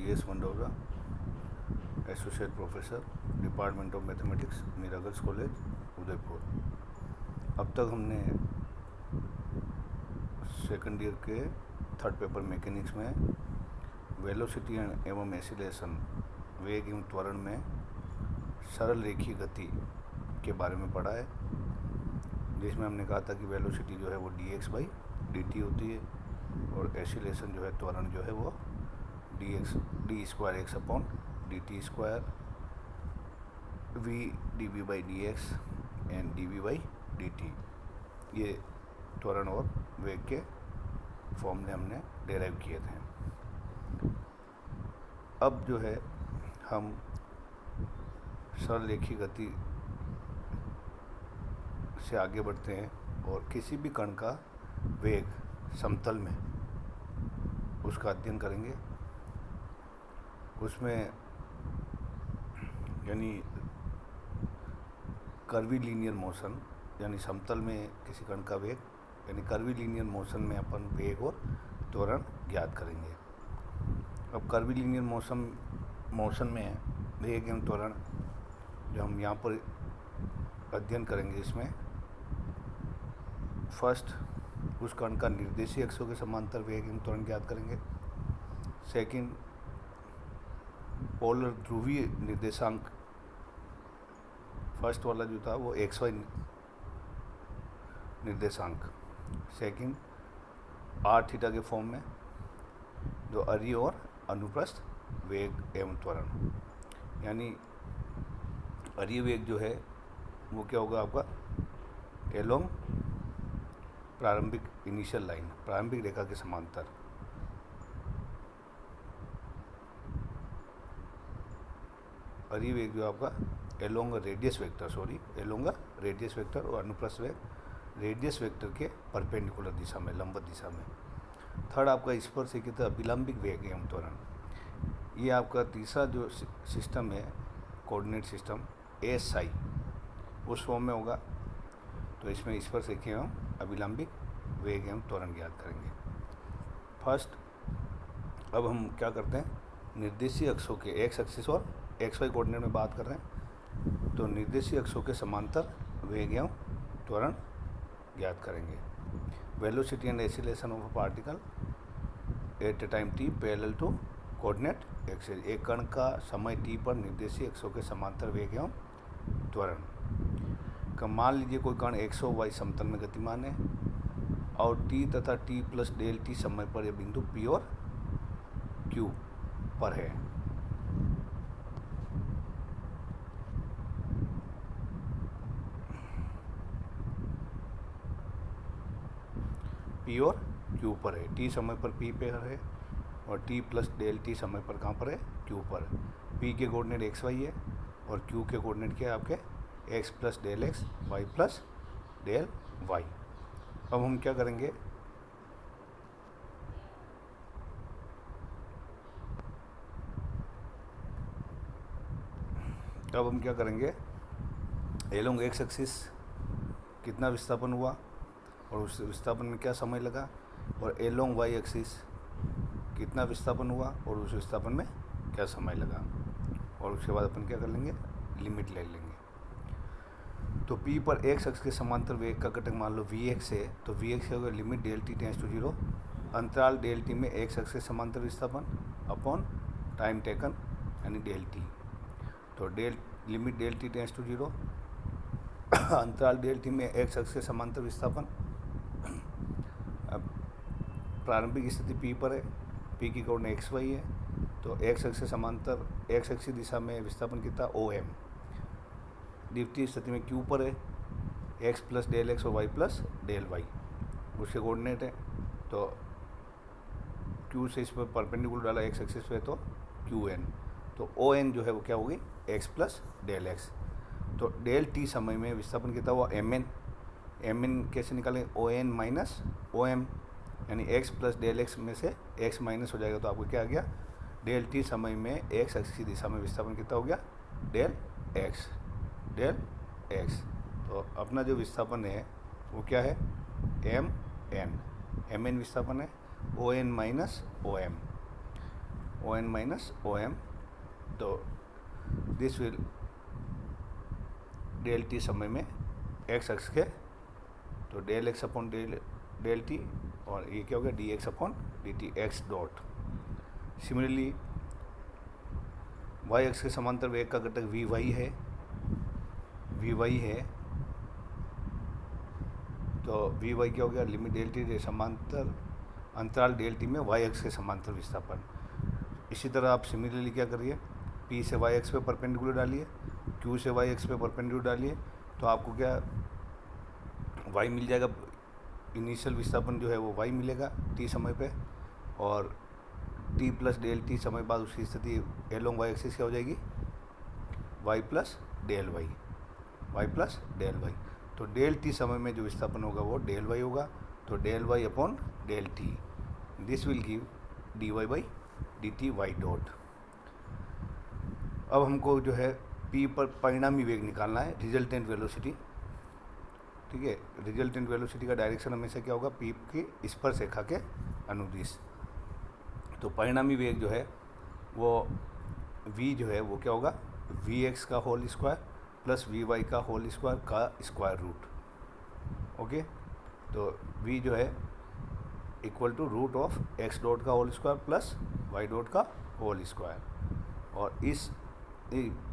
GS Mandora, associate professor, department of mathematics, miracles college, Udaipur. अब तक हमने सेकंड ईयर के थर्ड पेपर मैकेनिक्स में वेलोसिटी एवं एसिलेशन, वेग एवं त्वरण में सरल रेखीय गति के बारे में पढ़ा है, जिसमें हमने कहा था कि वेलोसिटी जो है वो dx/dt होती है और एसिलेशन जो है, त्वरण जो है वो d²x/dt² v dv/dx and dv/dt, ये त्वरण और वेग के फॉर्मूले हमने डेराइव किए थे। अब जो है हम सरल रेखीय गति से आगे बढ़ते हैं और किसी भी कण का वेग समतल में उसका अध्ययन करेंगे। उसमें यानी कर्वीलिनियर मोशन, यानी समतल में किसी कण का वेग, यानी कर्वीलिनियर मोशन में अपन वेग और त्वरण ज्ञात करेंगे। अब कर्वीलिनियर मोशन में वेग एवं त्वरण जो हम यहाँ पर अध्ययन करेंगे, इसमें फर्स्ट उस कण का निर्देशीय अक्षों के समांतर वेग एवं त्वरण ज्ञात करेंगे। सेकंड, पोलर ध्रुवीय निर्देशांक, फर्स्ट वाला जो था वो XY निर्देशांक, सेकंड r θ के फॉर्म में जो अरीय और अनुप्रस्थ वेग एवं त्वरण, यानी अरीय वेग जो है वो क्या होगा आपका, एलोंग प्रारंभिक इनिशियल लाइन, प्रारंभिक रेखा के समांतर। अरीय वेग जो आपका एलोंग रेडियस वेक्टर, और अनुप्रस्थ वेग रेडियस वेक्टर के परपेंडिकुलर दिशा में, लंबवत दिशा में। थर्ड आपका स्पर्श रेखित अभिलंबिक वेग एवं त्वरण। ये आपका तीसरा जो सिस्टम है, कोऑर्डिनेट सिस्टम SI, उस फॉर्म में होगा। तो इसमें स्पर्श रेखीय एवं अभिलंबिक वेग एवं त्वरण ज्ञात करेंगे। फर्स्ट, अब हम क्या करते हैं, निर्देशीय अक्षों के एक्स एक्सिस और XY कोऑर्डिनेट में बात कर रहे हैं, तो निर्देशीय अक्षों के समांतर वेग एवं त्वरण ज्ञात करेंगे। Velocity and acceleration of a particle at a time t parallel to coordinate axis, एक कण का समय t पर निर्देशीय अक्षों के समांतर वेग एवं त्वरण। मान लीजिए कोई कण x और y समतल में गतिमान है और t तथा t+Δt समय पर यह बिंदु P और Q पर है। P और Q पर है, t समय पर P पर है और t+Δt समय पर कहाँ पर है, Q पर। P के कोऑर्डिनेट XY है और Q के कोऑर्डिनेट क्या है आपके, x+Δx, y+Δy। अब हम क्या करेंगे, एलोंग एक्स एक्सिस कितना विस्थापन हुआ और उस विस्थापन में क्या समय लगा, और एलोंग वाई एक्सिस कितना विस्थापन हुआ और उस विस्थापन में क्या समय लगा, और उसके बाद अपन क्या कर लेंगे, लिमिट ले लेंगे। तो P पर x अक्ष के समांतर वेग का घटक मान लो Vx है, तो Vx होगा लिमिट Δt टेंड्स टू 0, अंतराल Δt में x अक्ष के समांतर विस्थापन अपॉन टाइम टेकन यानी Δt। तो लिमिट Δt टेंड्स टू 0, अंतराल Δt में x अक्ष के समांतर विस्थापन। अब प्रारंभिक स्थिति P पर है, P की कोऑर्डिनेट XY है, तो x अक्ष से समांतर x अक्ष दिशा में विस्थापन कितना, OM। द्वितीय स्थिति में Q पर है, x+Δx और y+Δy उसके कोऑर्डिनेट है, तो Q से इस पर परपेंडिकुलर डाला x एक्सिस पे तो QN, तो ON जो है वो क्या होगी, x+Δx। तो Δt समय में विस्थापन कितना हुआ, MN कैसे निकालेंगे, ON माइनस OM, यानी x+Δx में से x माइनस हो जाएगा, तो आपको क्या आ गया, Δt समय में x अक्ष की दिशा में विस्थापन कितना हो गया, Δx। तो अपना जो विस्थापन है वो क्या है, MN विस्थापन है, ON minus OM। O N minus O M. तो दिस विल डेल टी समय में एक्स अक्ष के, तो del X upon del T, और ये क्या हो गया D X upon D T X dot. Similarly Y X के समांतर वेग का घटक वी वाई है, वी वाई है, तो वी वाई क्या हो गया लिमिट डेल टी समांतर अंतराल डेल टी में वाई एक्स के समांतर विस्थापन। इसी तरह आप सिमिलरली क्या करिए, पी से वाई एक्स पे परपेंडिकुलर डालिए, क्यू से वाई एक्स पे परपेंडिकुलर डालिए, तो आपको क्या वाई मिल जाएगा, इनिशियल विस्थापन जो है वो वाई मिलेगा टी समय पे, और टी प्लस डेल टी समय बाद उसकी स्थिति एलोंग वाई एक्सिस क्या हो जाएगी Y plus del Y, Y plus del Y. तो डेल टी समय में जो विस्थापन होगा वो डेल वाई होगा, तो del Y upon del T, this will give D Y by D T Y dot. अब हमको जो है पी पर परिणामी वेग निकालना है, रिजल्टेंट वेलोसिटी। ठीक है, रिजल्टेंट वेलोसिटी का डायरेक्शन हमेशा क्या होगा, पी की स्पर्श रेखा के अनुदिश। तो परिणामी वेग जो है वो v जो है वो क्या होगा वी एक्स का whole square plus v y का होल स्क्वायर का स्क्वायर रूट। ओके, तो v जो है equal to root of x dot का whole square plus Y dot का होल स्क्वायर। और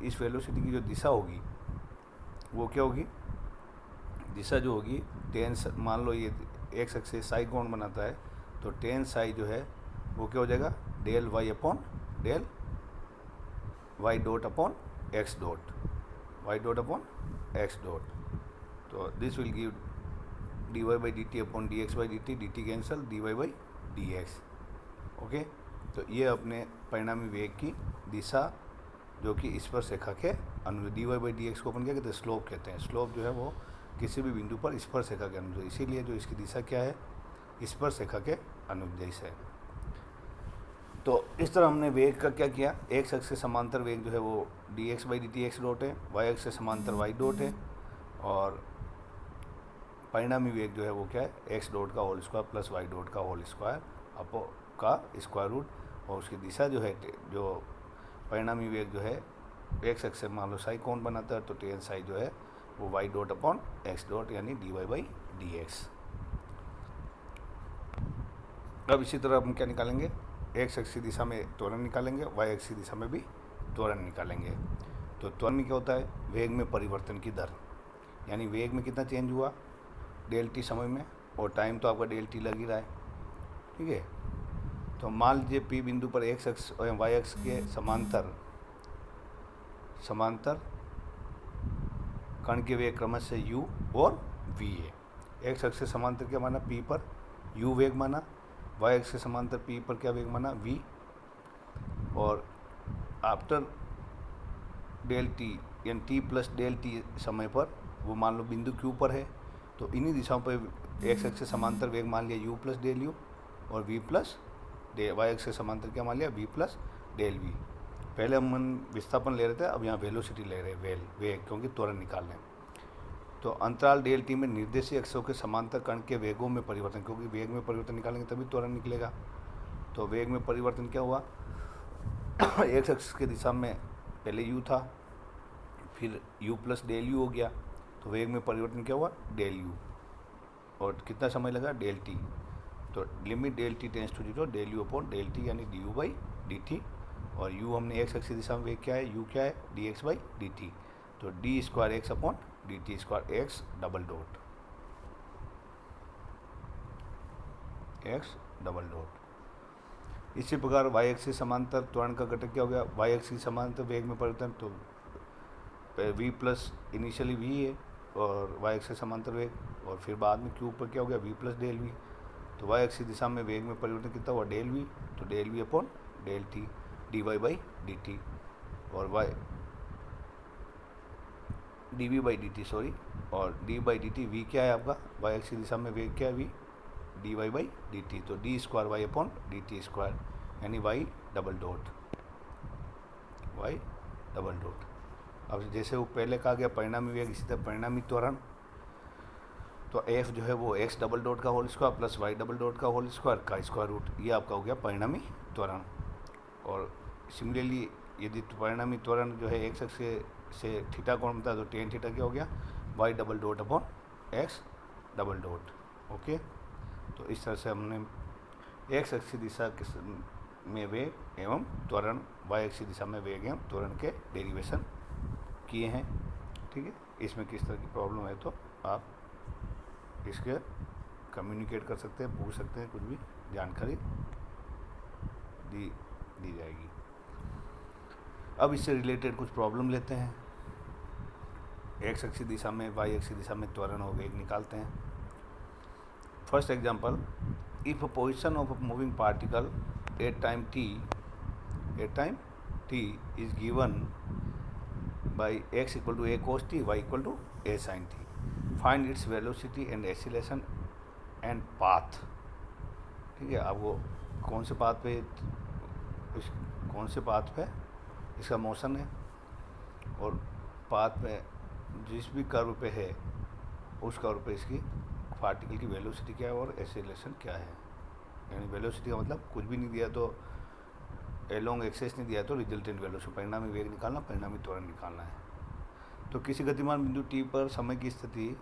इस वेलोसिटी की जो दिशा होगी वो क्या होगी, दिशा जो होगी टेन, मान लो ये एक्स एक्सिस साई कोण बनाता है, तो टेन साई जो है वो क्या हो जाएगा del Y upon del y dot upon x dot, y dot upon x dot. तो this will give D Y by D t upon d x by D t cancel, d Y by D x. Okay, तो ये अपने परिणामी वेग की दिशा जो कि स्पर्श रेखा के अनुदिश, D Y by D X को अपन क्या कहते हैं स्लोप कहते हैं। स्लोप जो है वो किसी भी बिंदु पर स्पर्श रेखा के अनुदिश, इसीलिए जो इसकी दिशा क्या है स्पर्श रेखा के अनुदिश है। तो इस तरह हमने वेग का क्या किया, एक्स अक्ष से समांतर वेग जो है वो D x by D T X dot है, वाई अक्ष से समांतर वाई डॉट है, और परिणामी वेग जो है वो क्या है एक्स डॉट का whole square plus Y dot का होल स्क्वायर अपो का स्क्वायर रूट। और उसकी दिशा जो है, जो परिणामी वेग जो है एक्स अक्ष से मान लो साई कोण बनाता है, तो टेन साई जो है वो y dot upon x dot यानी d Y by D x. अब इसी तरह हम क्या निकालेंगे, एक्स अक्ष की दिशा में त्वरण निकालेंगे, वाई अक्ष की दिशा में भी त्वरण निकालेंगे। तो त्वरण में क्या होता है, वेग में परिवर्तन की दर, यानी वेग में कितना चेंज हुआ डेल टी समय में, और टाइम तो आपका डेल टी लग ही रहा है। ठीक है, तो मान लीजिए पी बिंदु पर एक्स अक्ष और वाई अक्ष के समांतर कण के वेग क्रमशः u और v है। एक्स अक्ष से समांतर क्या माना p पर u वेग माना, वाई अक्ष से समांतर p पर क्या वेग माना v, और आफ्टर डेल टी यानी टी प्लस डेल टी समय पर वो मान लो बिंदु q पर है, तो इन्हीं दिशाओं पर एक्स अक्ष से समांतर वेग मान लिया u प्लस डेल u, और v प्लस वाई अक्ष से समांतर क्या मान लिया v प्लस डेल v। पहले हम विस्थापन ले रहे थे, अब यहाँ वेलोसिटी ले रहे हैं वेग, क्योंकि त्वरण निकाल रहे हैं। तो अंतराल डेल टी में निर्देशीय अक्षों के समांतर कण के वेगों में परिवर्तन, क्योंकि वेग में परिवर्तन निकालेंगे तभी त्वरण निकलेगा। तो वेग में परिवर्तन क्या हुआ एक्स अक्ष की दिशा में पहले u था, फिर u प्लस डेल u हो गया, तो वेग में परिवर्तन क्या हुआ डेल u, और कितना समय लगा डेल टी। तो limit del t tends to 0 del u upon del t यानी d u by D t, और u हमने एक्स अक्ष की दिशा में वेग क्या है u क्या है d x by D t, तो d square x upon D t square x double dot x double dot. इसी प्रकार वाई एक्स समांतर त्वरण का घटक क्या हो गया, वाई एक्स की समांतर वेग में परिवर्तन, तो v प्लस इनिशियली v है और वाई एक्स समांतर वेग, और फिर बाद में q पर क्या हो गया v प्लस डेल v, तो वाई एक्स की दिशा में वेग में परिवर्तन कितना हुआ डेल v, तो del v upon del t d Y by D t, और y d v by D t sorry, और d by D t v क्या है आपका वाई एक्स की दिशा में वेग क्या है v d Y by D t, तो d square y upon D t square यानी y double dot y double dot. अब जैसे वो पहले कहा गया परिणामी वेग, इसी तरह परिणामी त्वरण, तो एफ जो है वो एक्स डबल डॉट का whole square plus y double dot का होल स्क्वायर का स्क्वायर रूट, ये आपका हो गया परिणामी त्वरण। और सिमिलरली यदि परिणामी त्वरण जो है एक्स अक्ष से थीटा कोण बनता है तो टेन थीटा क्या हो गया, Y double dot upon X double dot. Okay, तो इस तरह से हमने एक्स अक्षीय दिशा में वेग एवं त्वरण, वाई अक्षीय दिशा में वेग एवं त्वरण के डेरिवेशन किए हैं। ठीक है, इसमें किस तरह की प्रॉब्लम है तो आप इसके कम्युनिकेट कर सकते हैं, पूछ सकते हैं, कुछ भी जानकारी दी जाएगी। अब इससे रिलेटेड कुछ प्रॉब्लम लेते हैं। एक्स अक्षीय दिशा में, वाई अक्षीय दिशा में त्वरण और वेग निकालते हैं। First example, if a position of a moving particle at time t is given by x equal to a cos t, y equal to a sin t, find its velocity and acceleration and path। ठीक है, आपको कौन से path पे इसका motion है और path पे जिस भी कर्व पे है उस कर्व पे इसकी पार्टिकल की वेलोसिटी क्या है और एक्सेलरेशन क्या है। यानी वेलोसिटी का मतलब कुछ भी नहीं दिया तो एलोंग एक्सेस नहीं दिया तो रिजल्टेंट वेलोसिटी, परिणामी वेग निकालना, परिणामी त्वरण निकालना है। तो किसी गतिमान बिंदु टी पर समय की स्थिति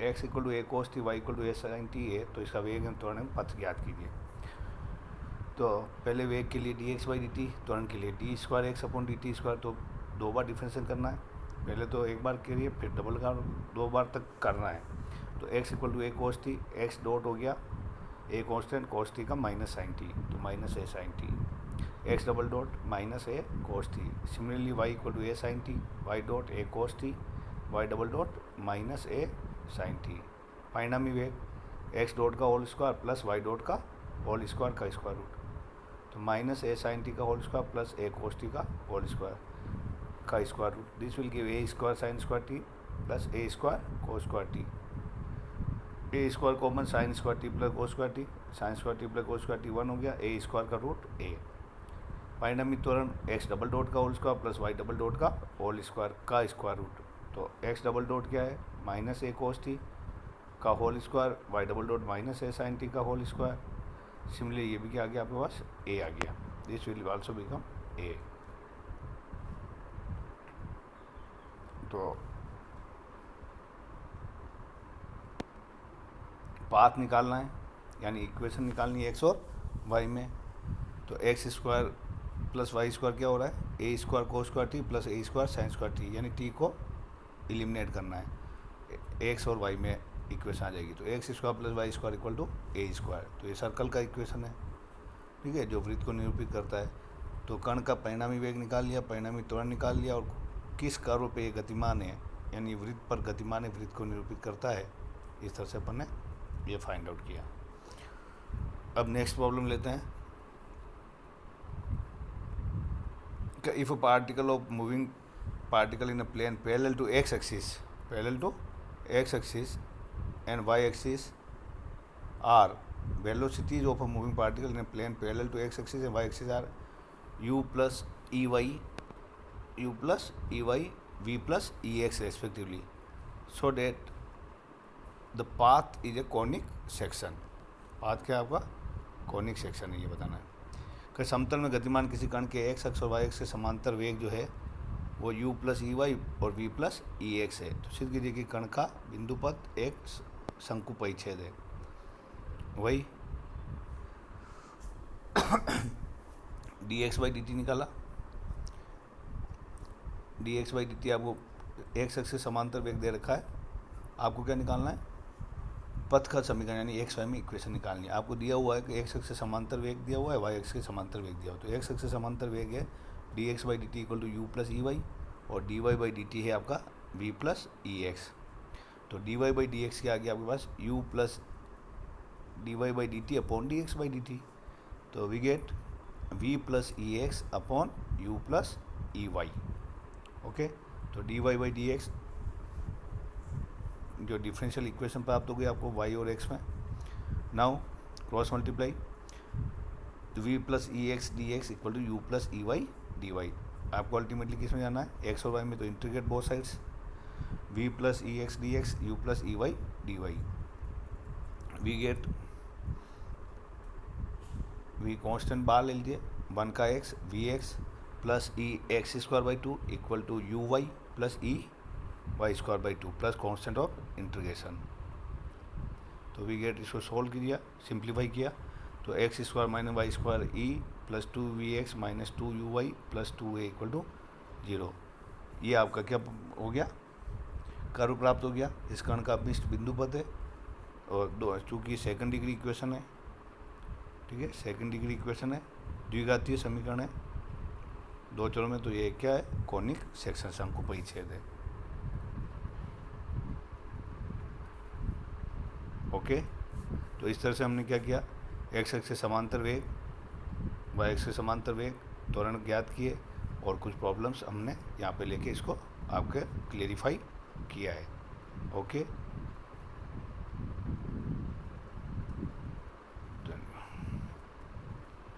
x equal to a cos T, Y equal to a sine T है, तो इसका वेग एवं त्वरण पथ ज्ञात कीजिए। तो पहले वेग के लिए D x by D T, त्वरण के लिए D square x upon D t square, तो 2 बार डिफ्रेंशिएट करना है। पहले तो एक बार करिए, फिर डबल का 2 बार तक करना है। तो x equal to a cos T, X dot हो गया ए कॉन्स्टेंट, कोस टी का माइनस साइन टी, तो minus a sine T, X double dot minus a cos T. Similarly y equal to a sine T, Y dot a cos T, Y double dot minus a sine T. परिणामी वेग X dot का whole square plus Y dot का whole square का square root, तो minus a sine T का whole square plus a cos T का whole square का square root. This will give a square sine square T plus a square cos square T. A square common, sine square T plus cos square T, sine square T plus cos square T 1 हो गया, ए square का root a. परिणामी त्वरण x double dot का whole square plus y double dot का whole square का square root. तो x double dot क्या है, माइनस ए कोस टी का whole square, y double dot minus a sine T का होल स्क्वायर। सिमिलरली ये भी क्या आ गया आपके पास, ए आ गया। This will also become a. तो पाथ निकालना है, यानी इक्वेशन निकालनी है एक्स और वाई में। तो x square plus Y square क्या हो रहा है, a square cos square T plus a square sine square t, यानी टी को एलिमिनेट करना है। एक्स और वाई में इक्वेशन आ जाएगी। तो x square plus Y square equal to a square, तो ये सर्कल का इक्वेशन है। ठीक है, जो वृत्त को निरूपित करता है। तो कण का परिणामी वेग निकाल लिया, परिणामी त्वरण निकाल लिया, और किस कर्व पे ये गतिमान है, यानी वृत्त पर गतिमान है, वृत्त को निरूपित करता है। इस तरह से अपन ने ये फाइंड आउट किया। अब नेक्स्ट प्रॉब्लम लेते हैं। If a particle of moving particle in a plane parallel to x axis and y axis are velocities of a moving particle in a plane parallel to x axis and y axis are u plus ey, v plus ex respectively, so that the path is a conic section। Path क्या है आपका, conic section है, ये बताना है। कि समतल में गतिमान किसी कण के x अक्ष और y अक्ष के समांतर वेग जो है वो u प्लस ई वाई और v प्लस ई एक्स है। तो सिद्ध कीजिए कि कण का बिंदु पथ एक शंकु परिच्छेद है। वही d x by D t निकाला, d x by D t आपको एक्स अक्ष से समांतर वेग दे रखा है। आपको क्या निकालना है, पथ का समीकरण, यानी एक्स वाई में इक्वेशन निकालनी है। आपको दिया हुआ है कि एक्स अक्ष से समांतर वेग दिया हुआ है, वाई अक्ष से समांतर वेग दिया हुआ है। तो एक्स अक्ष से समांतर वेग है d x by D t equal to you plus E y, और d Y by D t है आपका वी प्लस ई एक्स। तो d Y by D x के आगे आपके पास u plus d Y by D t upon d x by D t. तो we get v plus E x upon u plus E y. Okay, तो d Y by D x जो differential equation प्राप्त हो गई आपको Y और X में। Now cross multiply, V plus E X D X equal to you plus E Y D Y. आपको ultimately किस में जाना है, एक्स और वाई में, तो integrate both sides, V plus ई X D X U plus ई Y D Y. V V constant बाहर ले लीजिए, 1 का x V X plus E X square by 2 equal to U Y plus E Y square by 2 plus constant of integration. तो we get, इसको solve किया, simplify किया, तो x square minus Y square E plus 2 V X minus 2 U Y plus 2 A equal to 0। ये आपका क्या हो गया, कर्व प्राप्त हो गया। इस कण का अभिष्ट बिंदु पद है और दो, चूँकि सेकंड डिग्री इक्वेशन है, ठीक है, सेकंड डिग्री इक्वेशन है, द्विघातीय समीकरण है दो चरों में, तो ये क्या है, कॉनिक सेक्शन शंकु परिच्छेद है। ओके, तो इस तरह से हमने क्या किया, एक्स एक्स से समांतर वेग, वाई एक्स से समांतर वेग, त्वरण ज्ञात किए और कुछ प्रॉब्लम्स हमने यहाँ पे लेके इसको आपके क्लेरिफाई किया है। ओके।